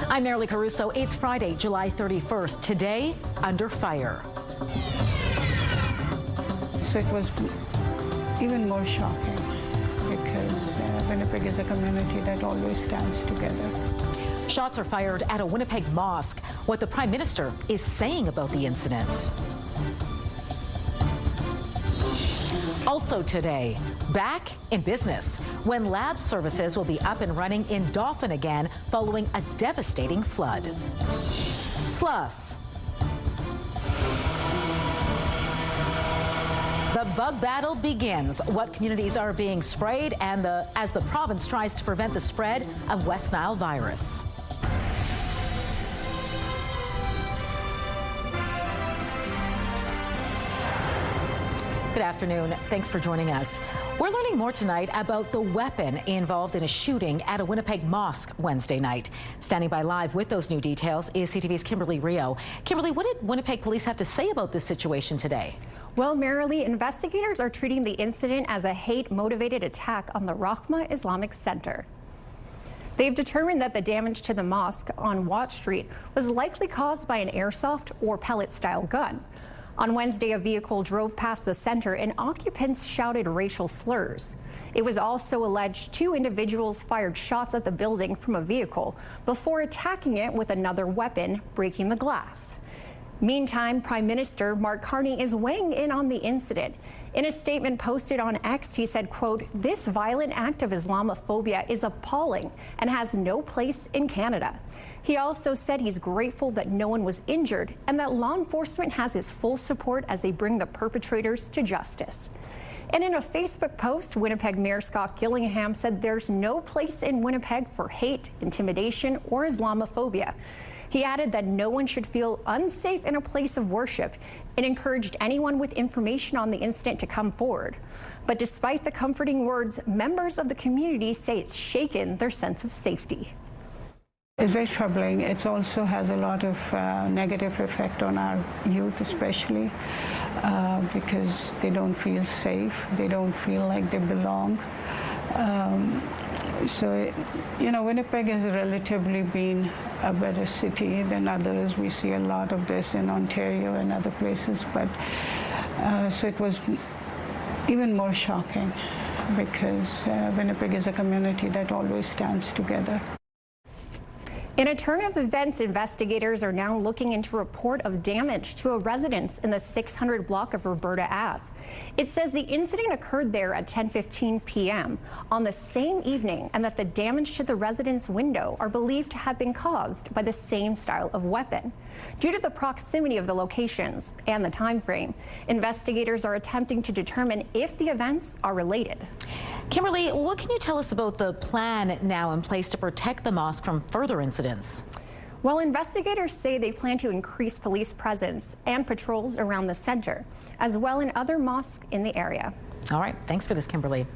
I'm Marilee Caruso. It's Friday, July 31st. Today, under fire. So it was even more shocking because Winnipeg is a community that always stands together. Shots are fired at a Winnipeg mosque. What the Prime Minister is saying about the incident. Also today, back in business when lab services will be up and running in Dauphin again following a devastating flood. Plus, the bug battle begins. What communities are being sprayed and as the province tries to prevent the spread of West Nile virus. Good afternoon. Thanks for joining us. We're learning more tonight about the weapon involved in a shooting at a Winnipeg mosque Wednesday night. Standing by live with those new details is CTV's Kimberly Rio. Kimberly, what did Winnipeg police have to say about this situation today? Well, Marilee, investigators are treating the incident as a hate-motivated attack on the Rahma Islamic Center. They've determined that the damage to the mosque on Watt Street was likely caused by an airsoft or pellet-style gun. On Wednesday, a vehicle drove past the center and occupants shouted racial slurs. It was also alleged 2 individuals fired shots at the building from a vehicle before attacking it with another weapon, breaking the glass. Meantime, Prime Minister Mark Carney is weighing in on the incident. In a statement posted on X, he said, quote, "This violent act of Islamophobia is appalling and has no place in Canada." He also said he's grateful that no one was injured and that law enforcement has his full support as they bring the perpetrators to justice. And in a Facebook post, Winnipeg Mayor Scott Gillingham said there's no place in Winnipeg for hate, intimidation, or Islamophobia. He added that no one should feel unsafe in a place of worship and encouraged anyone with information on the incident to come forward. But despite the comforting words, members of the community say it's shaken their sense of safety. It's very troubling. It also has a lot of negative effect on our youth, especially because they don't feel safe. They don't feel like they belong. So, you know, Winnipeg has relatively been a better city than others. We see a lot of this in Ontario and other places, but so it was even more shocking because Winnipeg is a community that always stands together. In a turn of events, investigators are now looking into a report of damage to a residence in the 600 block of Roberta Ave. It says the incident occurred there at 10:15 p.m. on the same evening and that the damage to the residence window are believed to have been caused by the same style of weapon. Due to the proximity of the locations and the time frame, investigators are attempting to determine if the events are related. Kimberly, what can you tell us about the plan now in place to protect the mosque from further incidents? Well, investigators say they plan to increase police presence and patrols around the center, as well in other mosques in the area. All right, thanks for this, Kimberly.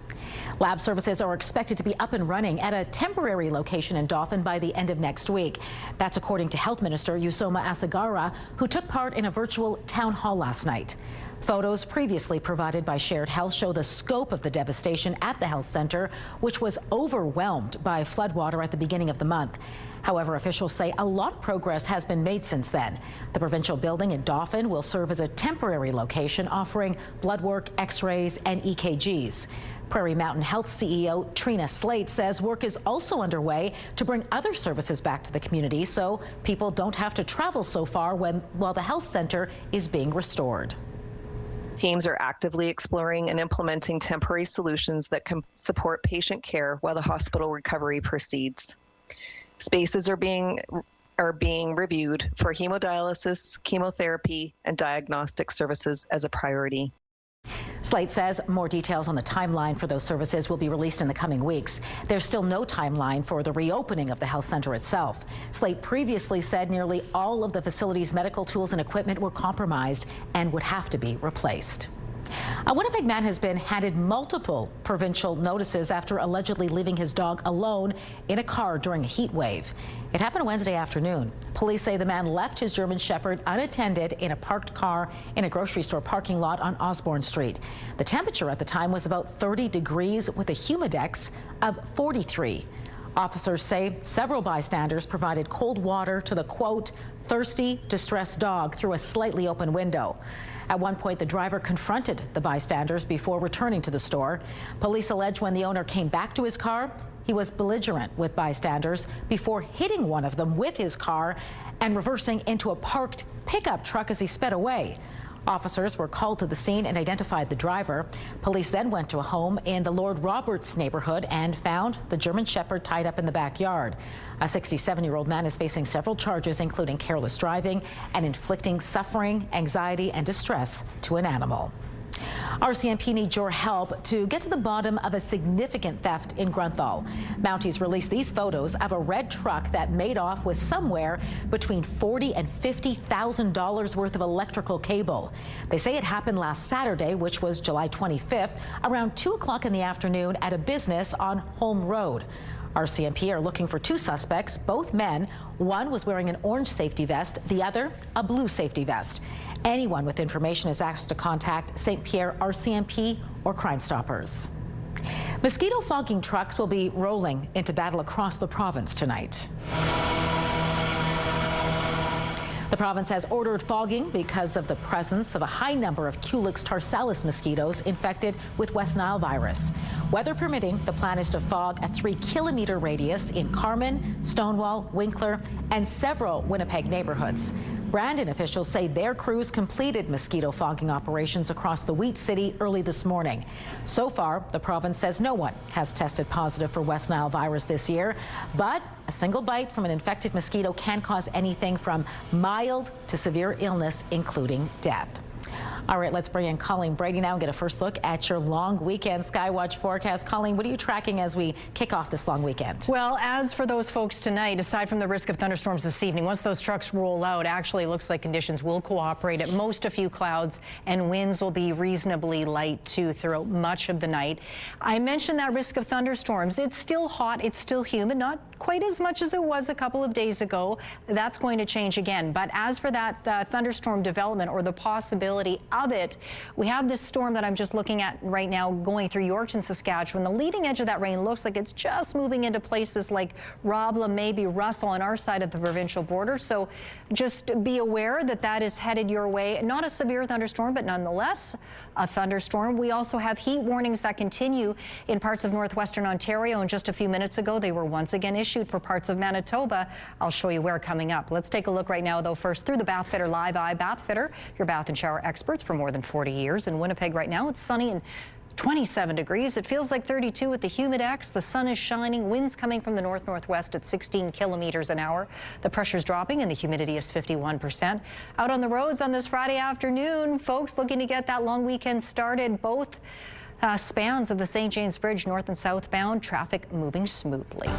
Lab services are expected to be up and running at a temporary location in Dauphin by the end of next week. That's according to Health Minister Yusoma Asagara, who took part in a virtual town hall last night. Photos previously provided by Shared Health show the scope of the devastation at the health center, which was overwhelmed by floodwater at the beginning of the month. However, officials say a lot of progress has been made since then. The provincial building in Dauphin will serve as a temporary location offering blood work, x-rays, and EKGs. Prairie Mountain Health CEO Trina Slate says work is also underway to bring other services back to the community so people don't have to travel so far while the health center is being restored. Teams are actively exploring and implementing temporary solutions that can support patient care while the hospital recovery proceeds. Spaces are being reviewed for hemodialysis, chemotherapy, and diagnostic services as a priority. Slate says more details on the timeline for those services will be released in the coming weeks. There's still no timeline for the reopening of the health center itself. Slate previously said nearly all of the facility's medical tools and equipment were compromised and would have to be replaced. A Winnipeg man has been handed multiple provincial notices after allegedly leaving his dog alone in a car during a heat wave. It happened Wednesday afternoon. Police say the man left his German Shepherd unattended in a parked car in a grocery store parking lot on Osborne Street. The temperature at the time was about 30 degrees with a humidex of 43. Officers say several bystanders provided cold water to the, quote, thirsty, distressed dog through a slightly open window. At one point, the driver confronted the bystanders before returning to the store. Police allege when the owner came back to his car, he was belligerent with bystanders before hitting one of them with his car and reversing into a parked pickup truck as he sped away. Officers were called to the scene and identified the driver. Police then went to a home in the Lord Roberts neighborhood and found the German Shepherd tied up in the backyard. A 67-year-old man is facing several charges, including careless driving and inflicting suffering, anxiety, and distress to an animal. RCMP needs your help to get to the bottom of a significant theft in Grunthal. Mounties released these photos of a red truck that made off with somewhere between $40,000 and $50,000 worth of electrical cable. They say it happened last Saturday, which was July 25th, around 2 o'clock in the afternoon at a business on Holm Road. RCMP are looking for 2 suspects, both men. One was wearing an orange safety vest, the other a blue safety vest. Anyone with information is asked to contact St. Pierre RCMP or Crime Stoppers. Mosquito fogging trucks will be rolling into battle across the province tonight. The province has ordered fogging because of the presence of a high number of Culex tarsalis mosquitoes infected with West Nile virus. Weather permitting, the plan is to fog a 3-kilometer radius in Carman, Stonewall, Winkler, and several Winnipeg neighborhoods. Brandon officials say their crews completed mosquito fogging operations across the Wheat City early this morning. So far, the province says no one has tested positive for West Nile virus this year, but a single bite from an infected mosquito can cause anything from mild to severe illness, including death. All right, let's bring in Colleen Brady now and get a first look at your long weekend Skywatch forecast. Colleen, what are you tracking as we kick off this long weekend? Well, as for those folks tonight, aside from the risk of thunderstorms this evening, once those trucks roll out, actually looks like conditions will cooperate. At most, a few clouds, and winds will be reasonably light, too, throughout much of the night. I mentioned that risk of thunderstorms. It's still hot. It's still humid, not quite as much as it was a couple of days ago. That's going to change again. But as for that thunderstorm development or the possibility of it, we have this storm that I'm just looking at right now going through Yorkton, Saskatchewan. The leading edge of that rain looks like it's just moving into places like Roblin, maybe Russell on our side of the provincial border. So just be aware that that is headed your way. Not a severe thunderstorm, but nonetheless a thunderstorm. We also have heat warnings that continue in parts of northwestern Ontario. And just a few minutes ago, they were once again issued for parts of Manitoba. I'll show you where coming up. Let's take a look right now, though, first through the Bathfitter Live Eye. Bathfitter, your bath and shower experts for more than 40 years. In Winnipeg right now, it's sunny and 27 degrees. It feels like 32 with the Humidex. The sun is shining. Winds coming from the north-northwest at 16 kilometers an hour. The pressure's dropping and the humidity is 51%. Out on the roads on this Friday afternoon, folks looking to get that long weekend started. Both spans of the St. James Bridge, north and southbound, traffic moving smoothly.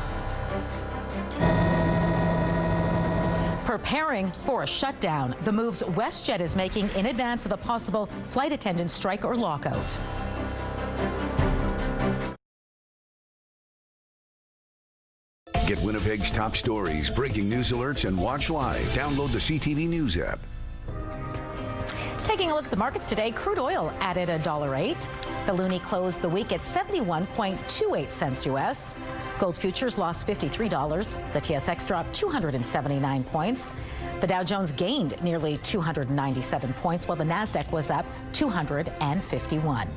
Preparing for a shutdown, the moves WestJet is making in advance of a possible flight attendant strike or lockout. Get Winnipeg's top stories, breaking news alerts, and watch live. Download the CTV News app. Taking a look at the markets today, crude oil added $1.08. The loonie closed the week at 71.28 cents U.S. Gold futures lost $53. The TSX dropped 279 points. The Dow Jones gained nearly 297 points, while the Nasdaq was up 251.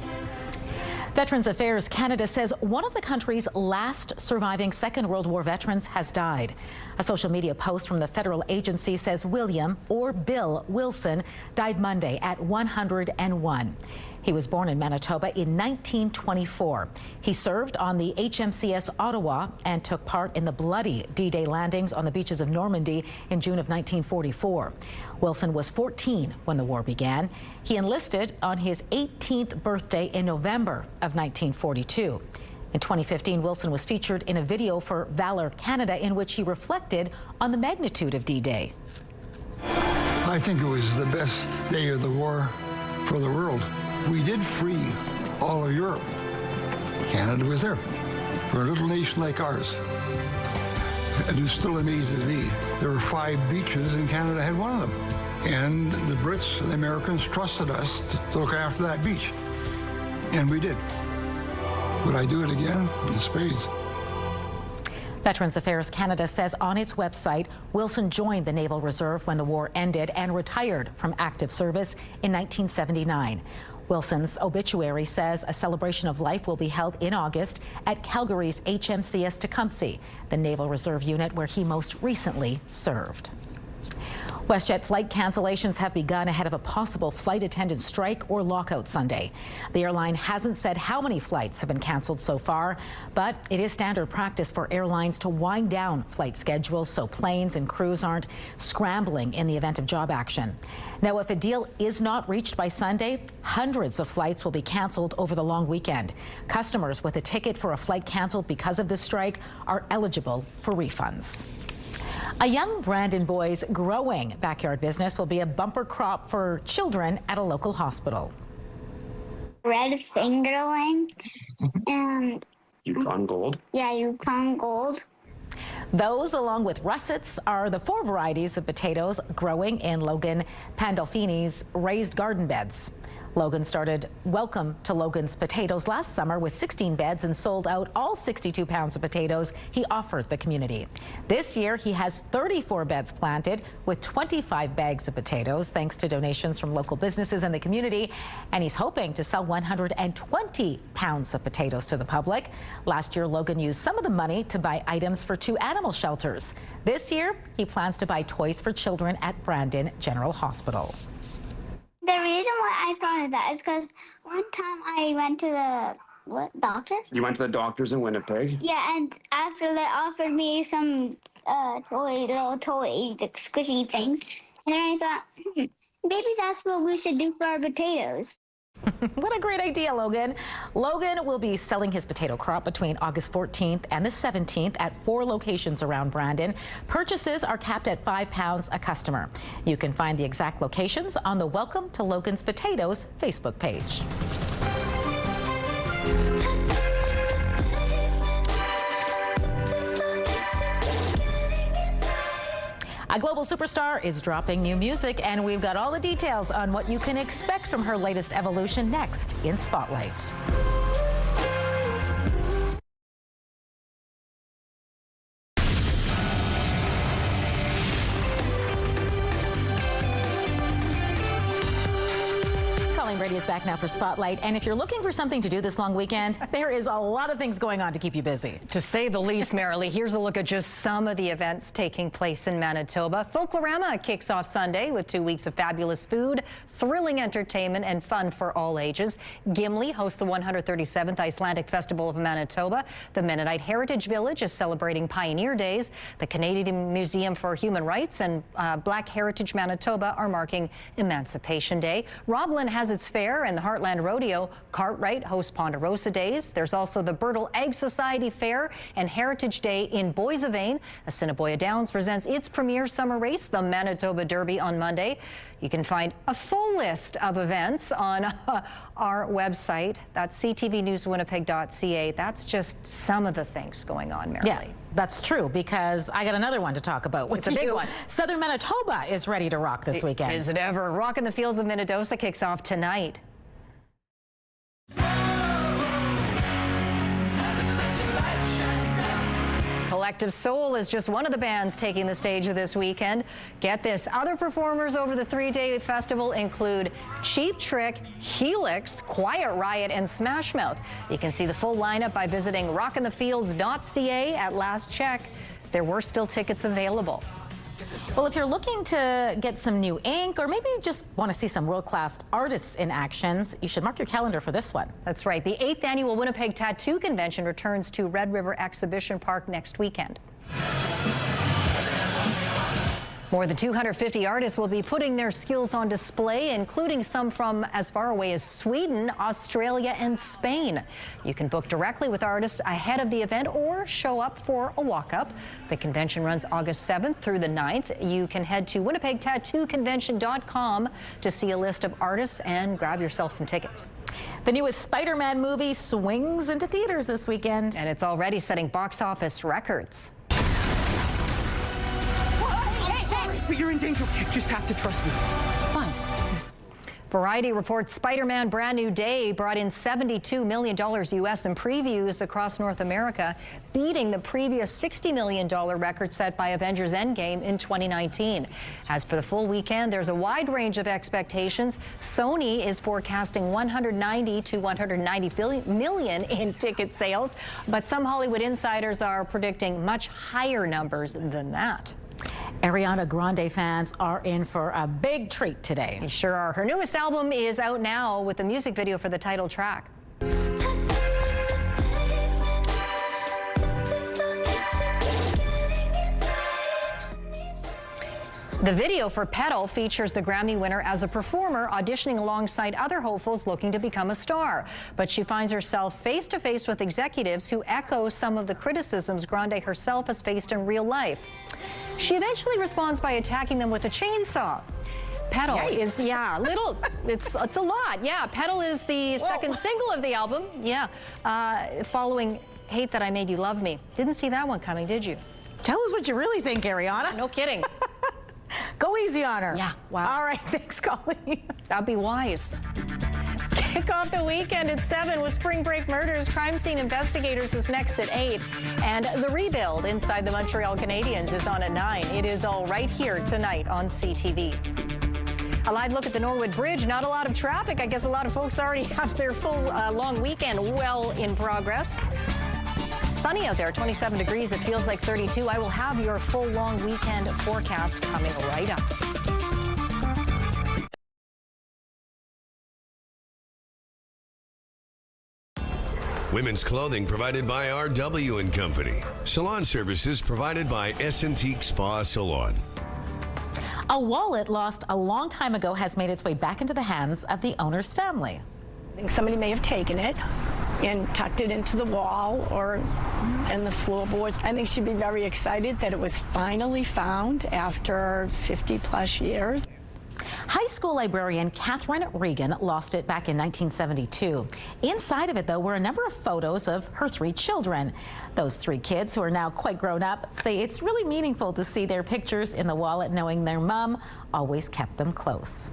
Veterans Affairs Canada says one of the country's last surviving Second World War veterans has died. A social media post from the federal agency says William, or Bill Wilson, died Monday at 101. He was born in Manitoba in 1924. He served on the HMCS Ottawa and took part in the bloody D-Day landings on the beaches of Normandy in June of 1944. Wilson was 14 when the war began. He enlisted on his 18th birthday in November of 1942. In 2015, Wilson was featured in a video for Valor Canada in which he reflected on the magnitude of D-Day. I think it was the best day of the war for the world. We did free all of Europe. Canada was there. For a little nation like ours. It still amazes me. There were 5 beaches and Canada had one of them. And the Brits and the Americans trusted us to look after that beach. And we did. Would I do it again? In spades. Veterans Affairs Canada says on its website, Wilson joined the Naval Reserve when the war ended and retired from active service in 1979. Wilson's obituary says a celebration of life will be held in August at Calgary's HMCS Tecumseh, the Naval Reserve unit where he most recently served. WestJet flight cancellations have begun ahead of a possible flight attendant strike or lockout Sunday. The airline hasn't said how many flights have been canceled so far, but it is standard practice for airlines to wind down flight schedules so planes and crews aren't scrambling in the event of job action. Now, if a deal is not reached by Sunday, hundreds of flights will be canceled over the long weekend. Customers with a ticket for a flight canceled because of this strike are eligible for refunds. A young Brandon boy's growing backyard business will be a bumper crop for children at a local hospital. Red fingerling and Yukon Gold. Yeah, Yukon Gold. Those, along with russets, are the 4 varieties of potatoes growing in Logan Pandolfini's raised garden beds. Logan started Welcome to Logan's Potatoes last summer with 16 beds and sold out all 62 pounds of potatoes he offered the community. This year, he has 34 beds planted with 25 bags of potatoes, thanks to donations from local businesses in the community. And he's hoping to sell 120 pounds of potatoes to the public. Last year, Logan used some of the money to buy items for 2 animal shelters. This year, he plans to buy toys for children at Brandon General Hospital. The reason why I thought of that is because one time I went to the doctor. You went to the doctors in Winnipeg? Yeah, and after they offered me some little toy, the squishy things, and then I thought, maybe that's what we should do for our potatoes. What a great idea, Logan. Logan will be selling his potato crop between August 14th and the 17th at 4 locations around Brandon. Purchases are capped at £5 a customer. You can find the exact locations on the Welcome to Logan's Potatoes Facebook page. A global superstar is dropping new music, and we've got all the details on what you can expect from her latest evolution next in Spotlight. Brady is back now for Spotlight, and if you're looking for something to do this long weekend, there is a lot of things going on to keep you busy. To say the least, Marilee. Here's a look at just some of the events taking place in Manitoba. Folklorama kicks off Sunday with 2 weeks of fabulous food, thrilling entertainment, and fun for all ages. Gimli hosts the 137th Icelandic Festival of Manitoba. The Mennonite Heritage Village is celebrating Pioneer Days. The Canadian Museum for Human Rights and Black Heritage Manitoba are marking Emancipation Day. Roblin has its fair, and the Heartland Rodeo Cartwright hosts Ponderosa Days. There's also the Bertle Egg Society Fair and Heritage Day in Boissevain. Assiniboia Downs presents its premier summer race, the Manitoba Derby, on Monday. You can find a full list of events on our website. That's ctvnewswinnipeg.ca. That's just some of the things going on, Marilee. Yeah, that's true, because I got another one to talk about with you. It's a big one. Southern Manitoba is ready to rock this weekend. Is it ever? Rock in the Fields of Minnedosa kicks off tonight. Collective Soul is just one of the bands taking the stage this weekend. Get this, other performers over the 3-day festival include Cheap Trick, Helix, Quiet Riot, and Smash Mouth. You can see the full lineup by visiting rockinthefields.ca. At last check, there were still tickets available. Well, if you're looking to get some new ink, or maybe just want to see some world-class artists in actions, you should mark your calendar for this one. That's right. The 8th annual Winnipeg Tattoo Convention returns to Red River Exhibition Park next weekend. More than 250 artists will be putting their skills on display, including some from as far away as Sweden, Australia, and Spain. You can book directly with artists ahead of the event or show up for a walk-up. The convention runs August 7th through the 9th. You can head to winnipegtattooconvention.com to see a list of artists and grab yourself some tickets. The newest Spider-Man movie swings into theaters this weekend. And it's already setting box office records. But you're in danger. You just have to trust me. Fine. Variety reports Spider-Man Brand New Day brought in $72 million US in previews across North America, beating the previous $60 million record set by Avengers Endgame in 2019. As for the full weekend, there's a wide range of expectations. Sony is forecasting 190 to 190 million in ticket sales, but some Hollywood insiders are predicting much higher numbers than that. Ariana Grande fans are in for a big treat today. They sure are. Her newest album is out now with the music video for the title track. The video for Petal features the Grammy winner as a performer auditioning alongside other hopefuls looking to become a star. But she finds herself face to face with executives who echo some of the criticisms Grande herself has faced in real life. She eventually responds by attacking them with a chainsaw. Petal is, it's a lot. Yeah, Petal is the second single of the album. Yeah, following Hate That I Made You Love Me. Didn't see that one coming, did you? Tell us what you really think, Ariana. No kidding. Go easy on her. Yeah, wow. All right, thanks, Colleen. That'd be wise. Kick off the weekend at 7 with Spring Break Murders. Crime Scene Investigators is next at 8. And The Rebuild inside the Montreal Canadiens is on at 9. It is all right here tonight on CTV. A live look at the Norwood Bridge. Not a lot of traffic. I guess a lot of folks already have their full long weekend well in progress. Sunny out there, 27 degrees. It feels like 32. I will have your full long weekend forecast coming right up. Women's clothing provided by RW & Company. Salon services provided by S&T Spa Salon. A wallet lost a long time ago has made its way back into the hands of the owner's family. I think somebody may have taken it and tucked it into the wall or in the floorboards. I think she'd be very excited that it was finally found after 50+ years. High school librarian Catherine Regan lost it back in 1972. Inside of it, though, were a number of photos of her 3 children. Those 3 kids, who are now quite grown up, say it's really meaningful to see their pictures in the wallet, knowing their mom always kept them close.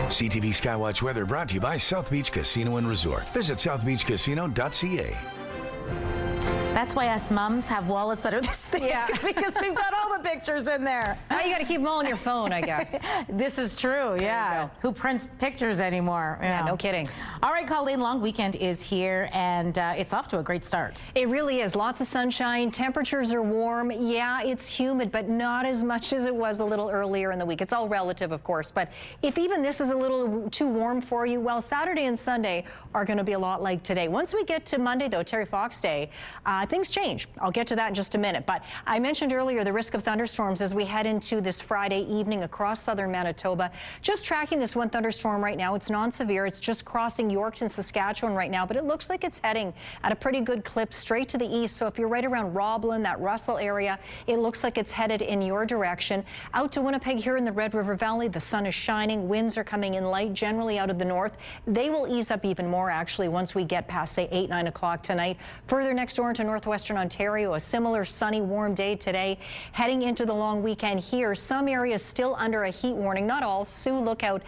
CTV Skywatch weather brought to you by South Beach Casino and Resort. Visit southbeachcasino.ca. That's why us mums have wallets that are this thick, because we've got all the pictures in there. Now you got to keep them all on your phone, I guess. This is true, yeah. Who prints pictures anymore? Yeah, no kidding. All right, Colleen, long weekend is here, and it's off to a great start. It really is. Lots of sunshine. Temperatures are warm. Yeah, it's humid, but not as much as it was a little earlier in the week. It's all relative, of course, but if even this is a little too warm for you, well, Saturday and Sunday are going to be a lot like today. Once we get to Monday, though, Terry Fox Day, things change. I'll get to that in just a minute, but I mentioned earlier the risk of thunderstorms as we head into this Friday evening across southern Manitoba. Just tracking this one thunderstorm right now. It's non-severe. It's just crossing Yorkton, Saskatchewan right now, but it looks like it's heading at a pretty good clip straight to the east. So if you're right around Roblin, that Russell area, it looks like it's headed in your direction. Out to Winnipeg here in the Red River Valley, the sun is shining. Winds are coming in light, generally out of the north. They will ease up even more, actually, once we get past, say, 8, 9 o'clock tonight. Further next door into northwestern Ontario, a similar sunny, warm day today. Heading into the long weekend here, some areas still under a heat warning. Not all. Sioux Lookout,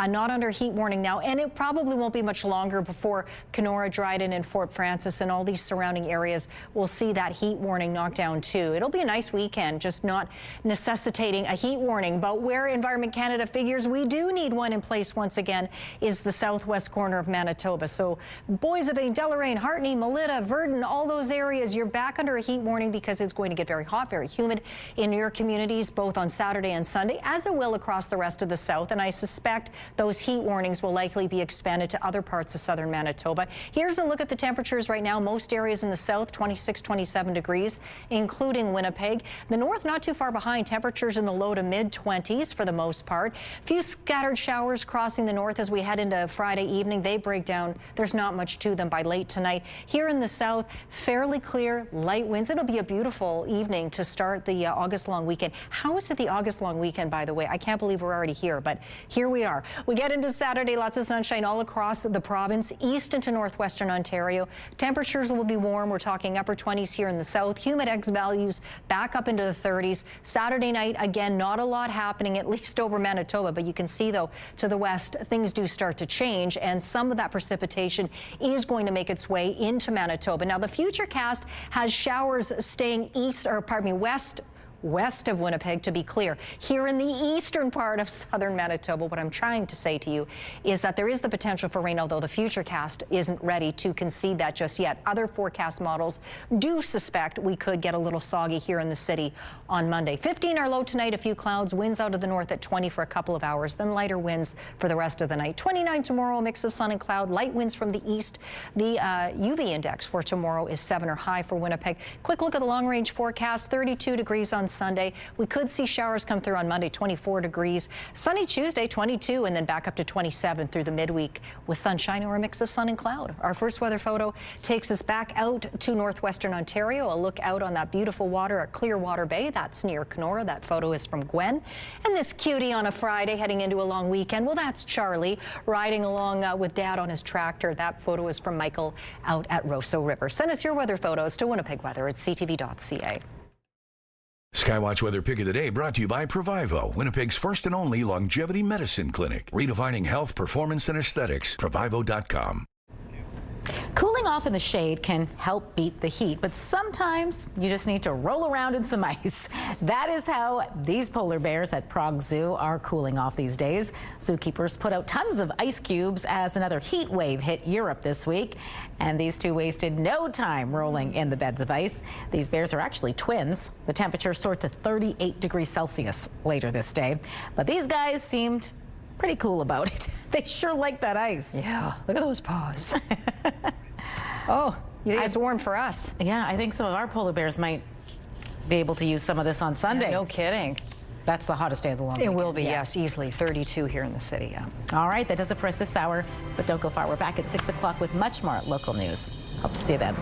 not under heat warning now, and it probably won't be much longer before Kenora, Dryden, and Fort Francis and all these surrounding areas will see that heat warning knocked down too. It'll be a nice weekend, just not necessitating a heat warning. But where Environment Canada figures we do need one in place once again is the southwest corner of Manitoba. So Boissevain, Deloraine, Hartney, Melita, Verdon, all those areas, you're back under a heat warning because it's going to get very hot, very humid in your communities, both on Saturday and Sunday, as it will across the rest of the south. And I suspect those heat warnings will likely be expanded to other parts of southern Manitoba. Here's a look at the temperatures right now. Most areas in the south, 26, 27 degrees, including Winnipeg. The north, not too far behind. Temperatures in the low to mid 20s for the most part. Few scattered showers crossing the north as we head into Friday evening. They break down. There's not much to them by late tonight. Here in the south, fairly clear, light winds. It'll be a beautiful evening to start the August long weekend. How is it the August long weekend, by the way? I can't believe we're already here, but here we are. We get into Saturday, lots of sunshine all across the the province, east into northwestern Ontario. Temperatures will be warm. We're talking upper 20s here in the south. Humidex values back up into the 30s. Saturday night, again, not a lot happening, at least over Manitoba. But you can see, though, to the west, things do start to change, and some of that precipitation is going to make its way into Manitoba. Now, the Futurecast has showers staying west of Winnipeg, to be clear. Here in the eastern part of southern Manitoba, what I'm trying to say to you is that there is the potential for rain, although the Futurecast isn't ready to concede that just yet. Other forecast models do suspect we could get a little soggy here in the city on Monday. 15 our low tonight, a few clouds, winds out of the north at 20 for a couple of hours, then lighter winds for the rest of the night. 29 tomorrow, a mix of sun and cloud, light winds from the east. The UV index for tomorrow is 7 or high for Winnipeg. Quick look at the long range forecast, 32 degrees on Sunday. We could see showers come through on Monday, 24 degrees. Sunny Tuesday, 22, and then back up to 27 through the midweek with sunshine or a mix of sun and cloud. Our first weather photo takes us back out to northwestern Ontario. A look out on that beautiful water at Clearwater Bay. That's near Kenora. That photo is from Gwen. And this cutie on a Friday heading into a long weekend. Well, that's Charlie riding along with Dad on his tractor. That photo is from Michael out at Rosso River. Send us your weather photos to Winnipeg Weather at ctv.ca. Skywatch Weather Pick of the Day brought to you by Provivo, Winnipeg's first and only longevity medicine clinic. Redefining health, performance, and aesthetics. Provivo.com. Cooling off in the shade can help beat the heat, but sometimes you just need to roll around in some ice. That is how these polar bears at Prague Zoo are cooling off these days. Zookeepers put out tons of ice cubes as another heat wave hit Europe this week, and these two wasted no time rolling in the beds of ice. These bears are actually twins. The temperature soared to 38 degrees Celsius later this day, but these guys seemed pretty cool about it. They sure like that ice. Yeah, look at those paws. Oh, you think it's warm for us? Yeah, I think some of our polar bears might be able to use some of this on Sunday. Yeah, no kidding. That's the hottest day of the long weekend. It will be, yes, easily 32 here in the city, yeah. All right, that does it for us this hour, but don't go far. We're back at 6 o'clock with much more local news. Hope to see you then.